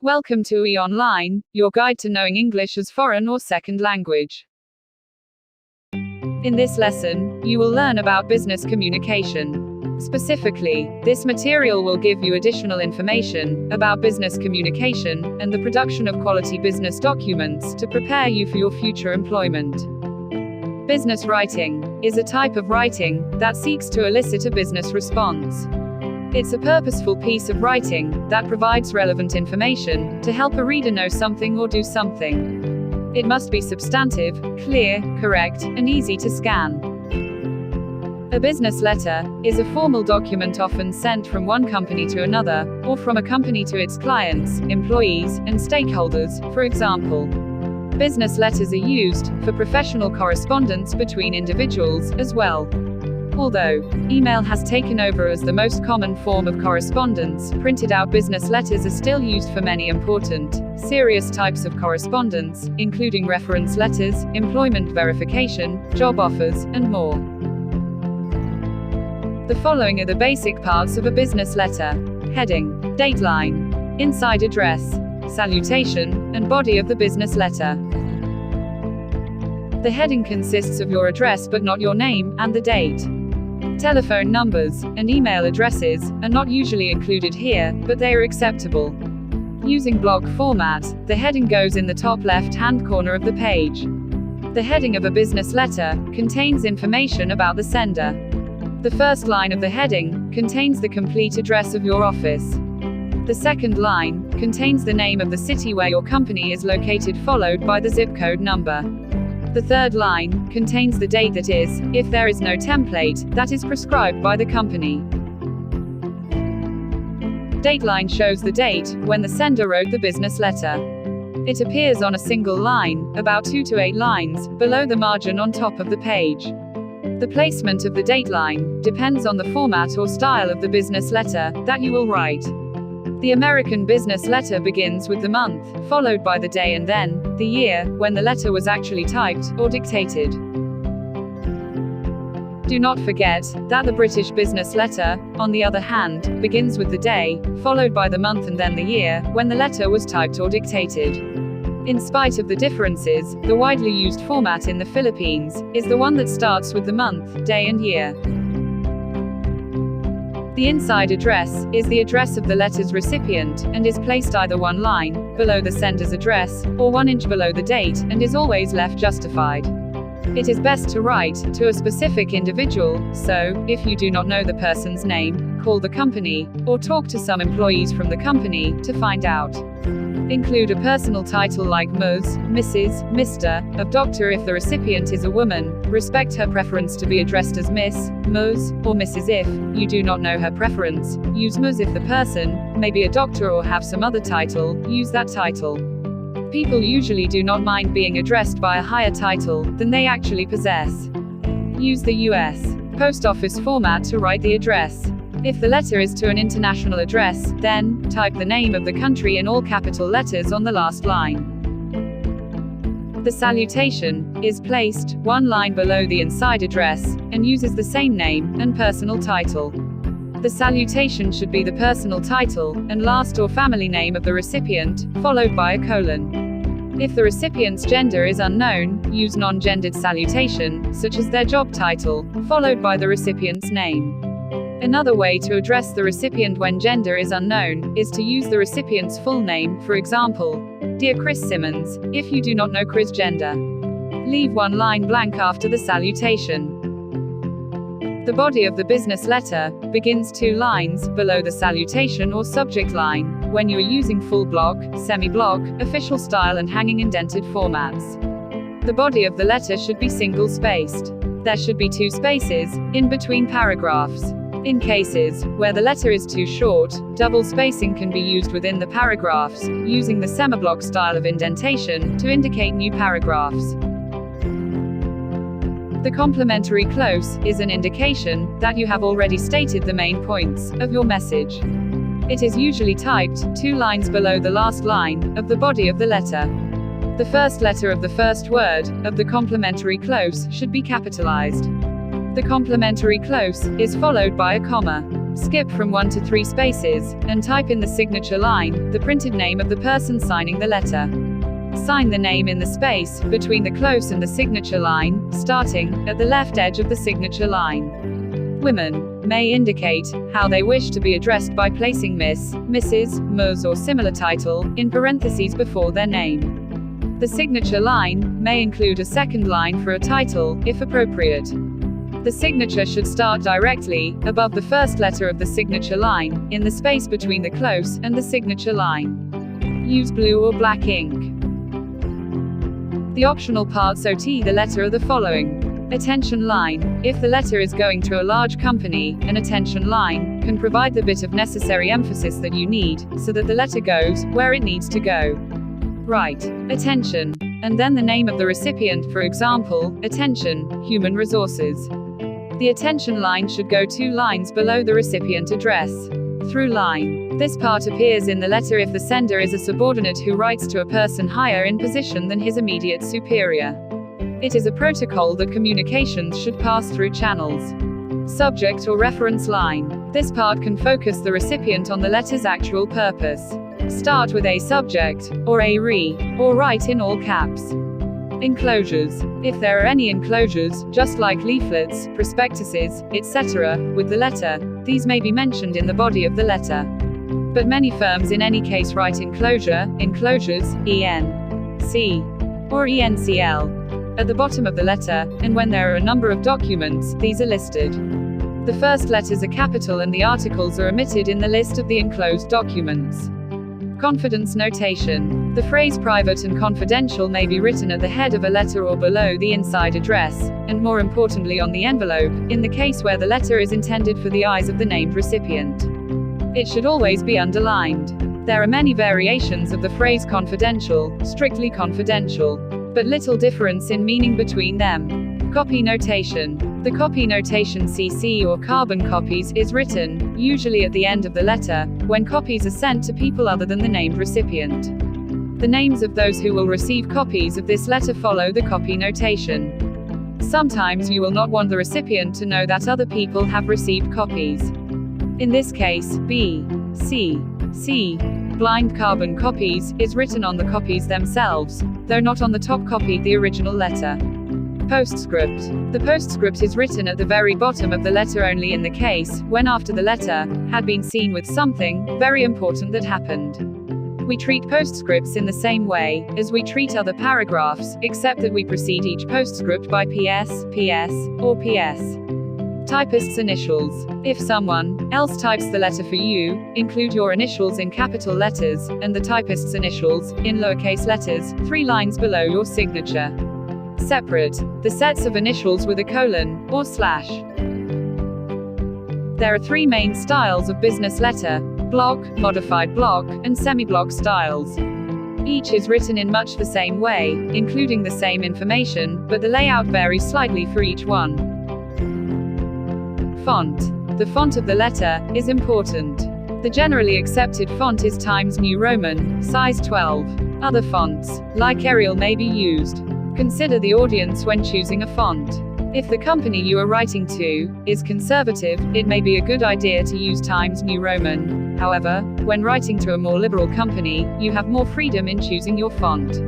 Welcome to Online, your guide to knowing English as foreign or second language. In this lesson, you will learn about business communication. Specifically, this material will give you additional information about business communication and the production of quality business documents to prepare you for your future employment. Business writing is a type of writing that seeks to elicit a business response. It's a purposeful piece of writing that provides relevant information to help a reader know something or do something. It must be substantive, clear, correct, and easy to scan. A business letter is a formal document often sent from one company to another, or from a company to its clients, employees, and stakeholders. For example, business letters are used for professional correspondence between individuals as well. Although email has taken over as the most common form of correspondence, printed out business letters are still used for many important, serious types of correspondence, including reference letters, employment verification, job offers, and more. The following are the basic parts of a business letter: heading, dateline, inside address, salutation, and body of the business letter. The heading consists of your address but not your name and the date. Telephone numbers and email addresses are not usually included here, but they are acceptable. Using block format, the heading goes in the top left-hand corner of the page. The heading of a business letter contains information about the sender. The first line of the heading contains the complete address of your office. The second line contains the name of the city where your company is located, followed by the zip code number. The third line contains the date, that is, if there is no template that is prescribed by the company. Dateline shows the date when the sender wrote the business letter. It appears on a single line, about 2 to 8 lines, below the margin on top of the page. The placement of the dateline depends on the format or style of the business letter that you will write. The American business letter begins with the month, followed by the day and then the year, when the letter was actually typed or dictated. Do not forget that the British business letter, on the other hand, begins with the day, followed by the month and then the year, when the letter was typed or dictated. In spite of the differences, the widely used format in the Philippines is the one that starts with the month, day and year. The inside address is the address of the letter's recipient, and is placed either one line below the sender's address, or 1 inch below the date, and is always left justified. It is best to write to a specific individual, so, if you do not know the person's name, call the company, or talk to some employees from the company to find out. Include a personal title like Ms., Mrs., Mr., of doctor if the recipient is a woman. Respect her preference to be addressed as Miss, Ms., or Mrs. If you do not know her preference, use Ms. If the person may be a doctor or have some other title, use that title. People usually do not mind being addressed by a higher title than they actually possess. Use the U.S. Post Office format to write the address. If the letter is to an international address, then type the name of the country in all capital letters on the last line. The salutation is placed 1 line below the inside address, and uses the same name and personal title. The salutation should be the personal title and last or family name of the recipient, followed by a colon. If the recipient's gender is unknown, use non-gendered salutation, such as their job title, followed by the recipient's name. Another way to address the recipient when gender is unknown is to use the recipient's full name, for example, Dear Chris Simmons, if you do not know Chris' gender. Leave 1 line blank after the salutation. The body of the business letter begins 2 lines below the salutation or subject line, when you are using full block, semi-block, official style and hanging indented formats. The body of the letter should be single-spaced. There should be 2 spaces in between paragraphs. In cases where the letter is too short, double spacing can be used within the paragraphs, using the semiblock style of indentation to indicate new paragraphs. The complementary close is an indication that you have already stated the main points of your message. It is usually typed 2 lines below the last line of the body of the letter. The first letter of the first word of the complementary close should be capitalized. The complementary close is followed by a comma. Skip from 1 to 3 spaces, and type in the signature line, the printed name of the person signing the letter. Sign the name in the space between the close and the signature line, starting at the left edge of the signature line. Women may indicate how they wish to be addressed by placing Miss, Mrs., Ms. or similar title in parentheses before their name. The signature line may include a second line for a title, if appropriate. The signature should start directly above the first letter of the signature line, in the space between the close and the signature line. Use blue or black ink. The optional parts OT the letter are the following. Attention line. If the letter is going to a large company, an attention line can provide the bit of necessary emphasis that you need, so that the letter goes where it needs to go. Right. Attention. And then the name of the recipient, for example, attention, human resources. The attention line should go 2 lines below the recipient address. Through line. This part appears in the letter if the sender is a subordinate who writes to a person higher in position than his immediate superior. It is a protocol that communications should pass through channels. Subject or reference line. This part can focus the recipient on the letter's actual purpose. Start with a subject, or a or write in all caps. Enclosures. If there are any enclosures, just like leaflets, prospectuses, etc., with the letter, these may be mentioned in the body of the letter. But many firms in any case write enclosure, enclosures, EN.C. or ENCL at the bottom of the letter, and when there are a number of documents, these are listed. The first letters are capital and the articles are omitted in the list of the enclosed documents. Confidence notation. The phrase private and confidential may be written at the head of a letter or below the inside address, and more importantly on the envelope, in the case where the letter is intended for the eyes of the named recipient. It should always be underlined. There are many variations of the phrase confidential, strictly confidential, but little difference in meaning between them. Copy notation. The copy notation CC or carbon copies is written, usually at the end of the letter, when copies are sent to people other than the named recipient. The names of those who will receive copies of this letter follow the copy notation. Sometimes you will not want the recipient to know that other people have received copies. In this case, B, C, C, blind carbon copies, is written on the copies themselves, though not on the top copy, the original letter. Postscript. The postscript is written at the very bottom of the letter only in the case when after the letter had been seen with something very important that happened. We treat postscripts in the same way as we treat other paragraphs, except that we precede each postscript by PS, PS, or PS. Typist's initials. If someone else types the letter for you, include your initials in capital letters, and the typist's initials, in lowercase letters, 3 lines below your signature. Separate. The sets of initials with a colon, or slash. There are 3 main styles of business letter: block, modified block, and semi-block styles. Each is written in much the same way, including the same information, but the layout varies slightly for each one. Font. The font of the letter is important. The generally accepted font is Times New Roman, size 12. Other fonts, like Arial, may be used. Consider the audience when choosing a font. If the company you are writing to is conservative, it may be a good idea to use Times New Roman. However, when writing to a more liberal company, you have more freedom in choosing your font.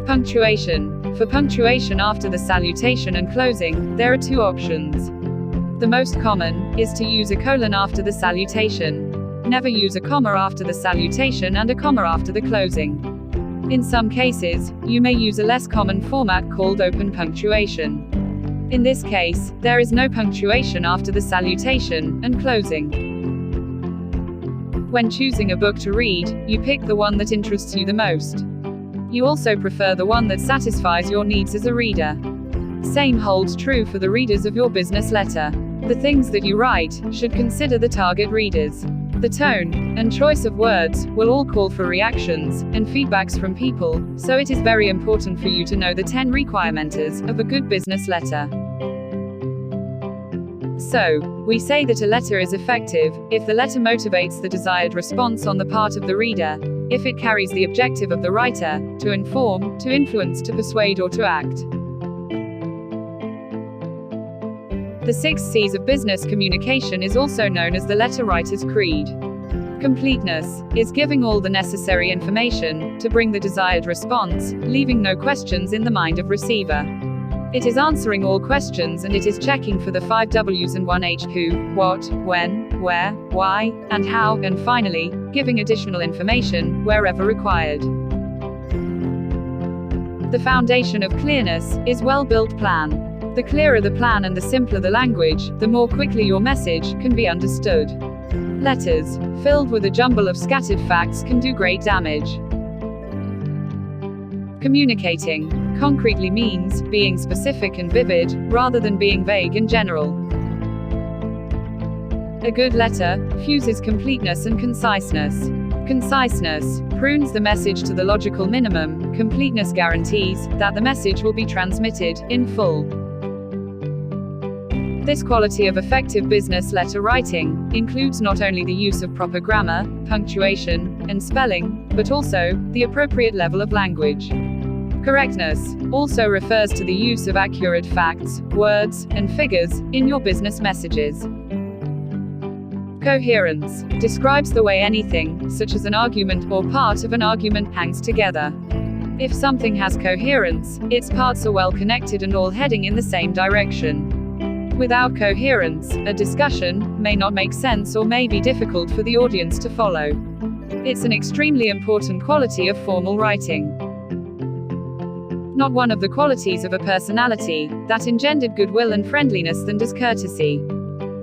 Punctuation. For punctuation after the salutation and closing, there are 2 options. The most common is to use a colon after the salutation. Never use a comma after the salutation and a comma after the closing. In some cases, you may use a less common format called open punctuation. In this case, there is no punctuation after the salutation and closing. When choosing a book to read, you pick the one that interests you the most. You also prefer the one that satisfies your needs as a reader. Same holds true for the readers of your business letter. The things that you write should consider the target readers. The tone and choice of words will all call for reactions and feedbacks from people, so it is very important for you to know the 10 requirements of a good business letter. So, we say that a letter is effective if the letter motivates the desired response on the part of the reader, if it carries the objective of the writer, to inform, to influence, to persuade, or to act. The 6 C's of business communication is also known as the letter writer's creed. Completeness is giving all the necessary information to bring the desired response, leaving no questions in the mind of receiver. It is answering all questions, and it is checking for the 5 W's and 1 H: who, what, when, where, why, and how, and finally, giving additional information wherever required. The foundation of clearness is well-built plan. The clearer the plan and the simpler the language, the more quickly your message can be understood. Letters filled with a jumble of scattered facts can do great damage. Communicating concretely means being specific and vivid, rather than being vague and general. A good letter fuses completeness and conciseness. Conciseness prunes the message to the logical minimum. Completeness guarantees that the message will be transmitted in full. This quality of effective business letter writing includes not only the use of proper grammar, punctuation, and spelling, but also the appropriate level of language. Correctness also refers to the use of accurate facts, words, and figures in your business messages. Coherence describes the way anything, such as an argument or part of an argument, hangs together. If something has coherence, its parts are well connected and all heading in the same direction. Without coherence, a discussion may not make sense or may be difficult for the audience to follow. It's an extremely important quality of formal writing. Not one of the qualities of a personality that engendered goodwill and friendliness than does courtesy.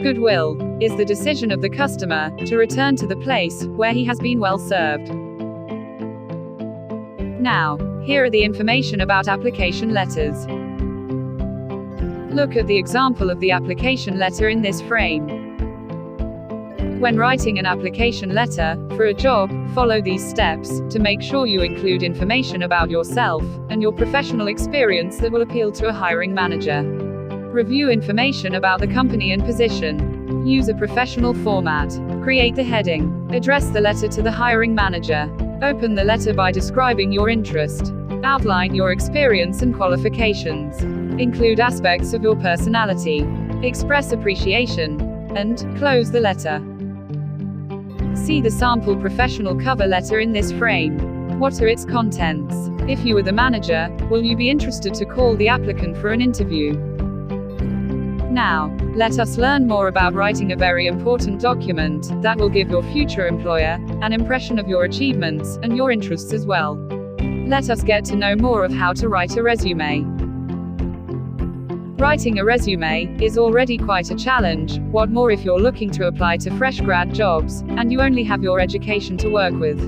Goodwill is the decision of the customer to return to the place where he has been well served. Now, here are the information about application letters. Look at the example of the application letter in this frame. When writing an application letter for a job, follow these steps to make sure you include information about yourself and your professional experience that will appeal to a hiring manager. Review information about the company and position. Use a professional format. Create the heading. Address the letter to the hiring manager. Open the letter by describing your interest. Outline your experience and qualifications. Include aspects of your personality. Express appreciation. And close the letter. See the sample professional cover letter in this frame. What are its contents? If you were the manager, will you be interested to call the applicant for an interview? Now, let us learn more about writing a very important document that will give your future employer an impression of your achievements and your interests as well. Let us get to know more of how to write a resume. Writing a resume is already quite a challenge. What more if you're looking to apply to fresh grad jobs, and you only have your education to work with?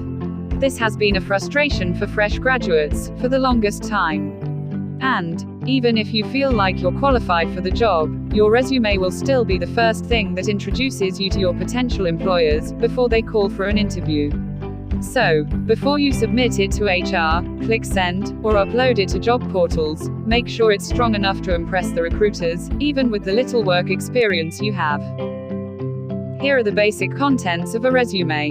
This has been a frustration for fresh graduates for the longest time. And, even if you feel like you're qualified for the job, your resume will still be the first thing that introduces you to your potential employers before they call for an interview. So, before you submit it to HR, click send, or upload it to job portals, make sure it's strong enough to impress the recruiters, even with the little work experience you have. Here are the basic contents of a resume.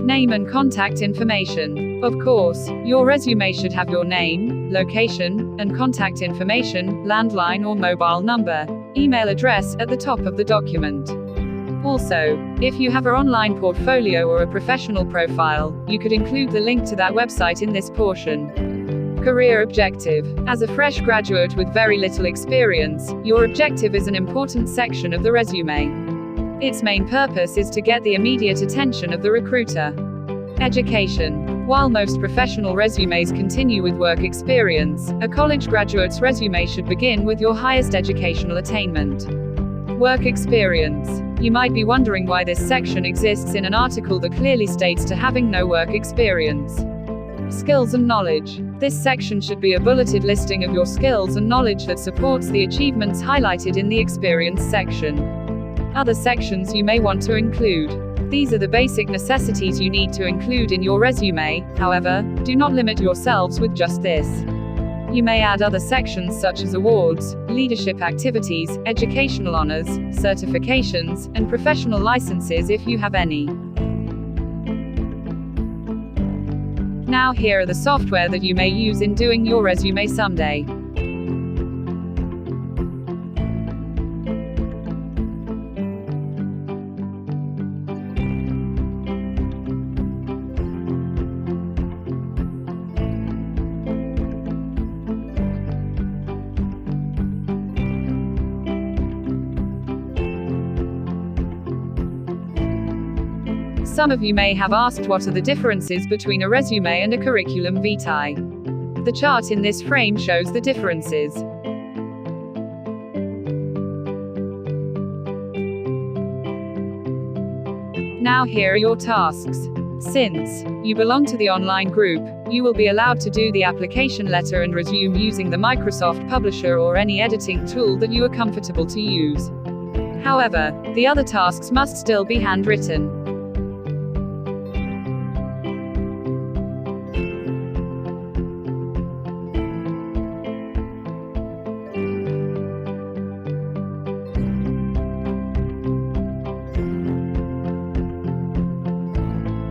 Name and contact information. Of course, your resume should have your name, location, and contact information, landline or mobile number, email address at the top of the document. Also, if you have an online portfolio or a professional profile, you could include the link to that website in this portion. Career objective. As a fresh graduate with very little experience, your objective is an important section of the resume. Its main purpose is to get the immediate attention of the recruiter. Education. While most professional resumes continue with work experience, a college graduate's resume should begin with your highest educational attainment. Work experience. You might be wondering why this section exists in an article that clearly states to having no work experience. Skills and knowledge. This section should be a bulleted listing of your skills and knowledge that supports the achievements highlighted in the experience section. Other sections you may want to include. These are the basic necessities you need to include in your resume. However, do not limit yourselves with just this. You may add other sections such as awards, leadership activities, educational honors, certifications, and professional licenses if you have any. Now here are the software that you may use in doing your resume someday. Some of you may have asked what are the differences between a resume and a curriculum vitae. The chart in this frame shows the differences. Now here are your tasks. Since you belong to the online group, you will be allowed to do the application letter and resume using the Microsoft Publisher or any editing tool that you are comfortable to use. However, the other tasks must still be handwritten.